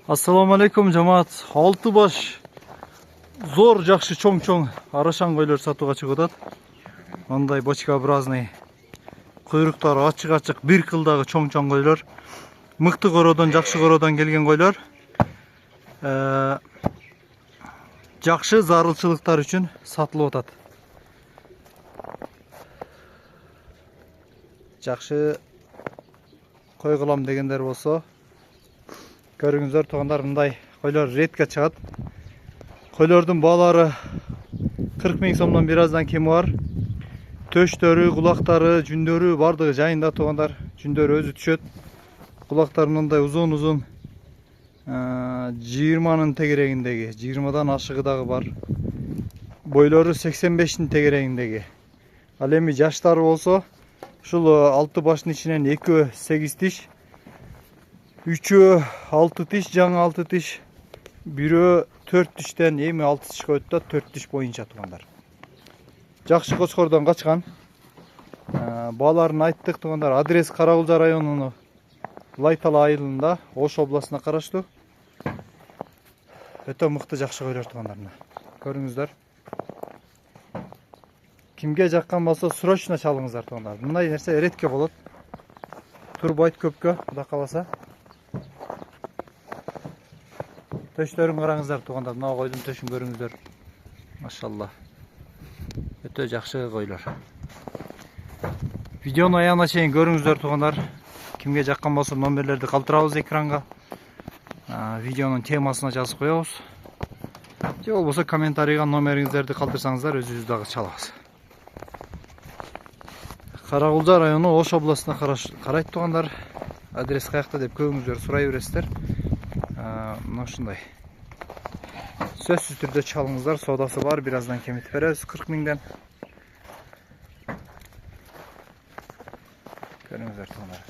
Assalamu alaikum жамаат. 6 баш зор жакшы чоң арашан койлор сатууга чыгып атат. Мындай бочкообразный куйруктары ачык бир кылдагы чоң койлор. Мыкты кородон, жакшы кородон келген койлор. Жакшы зарылчылыктар үчүн сатылып атат. Жакшы кой кылам дегендер болсо, көрүңүздөр тугандар, мындай койлор редко чыгат. Койлордун баалары 40 000 сомдон бир аздан кеми бар. Төштөрү, кулактары, жүндөрү бардыгы жайында тугандар. Жүндөрү өзү түшөт. Кулактары мындай узун 20нын тегерегиндеги, 20дан ашыгы дагы бар. Бойлору 85нин тегерегиндеги. Ал эми жаштары болсо, ушул 6 баштын ичинен 2 8 тиш, 3 6 тиш, жаңы 6 тиш, 1 4 тиштен эми 6 тишке өтүп, 4 тиш боюнча тугандар. Жакшы Кочкордон качкан. Бааларын айттык тугандар. Адрес Карагулжа районунун Лайтала айылында, Ош областына караштуу. Өтө мыкты жакшы койлор тугандар. Көрүңүздөр. Кимге жаккан болсо, срочно чалыңыздар тугандар. Мындай нерсе редко болот. Турбайт көпкө, кудай кааласа. Төштөрүн караңыздар тугандар. Мына койдун төшүн көрүңүздөр. Машалла. Өтө жакшы койлор. Видеону аягына чейин көрүңүздөр тугандар. Кимге жаккан болсо, номерлерди калтырабыз экранга. Видеонун темасына жазып коебуз. Же болбосо комментарийга номериңиздерди калтырсаңыздар, өзүбүз дагы чалабыз. Карагулжа району Ош областына карайт тугандар. Адрес каякта деп көбүңүздөр сурай бересиздер. Мына ушундай. Сөзсүз түрдө чалыңыздар, содасы бар, бир аздан кемитип беребиз 40 000ден. Көрүңүздөр тугандар.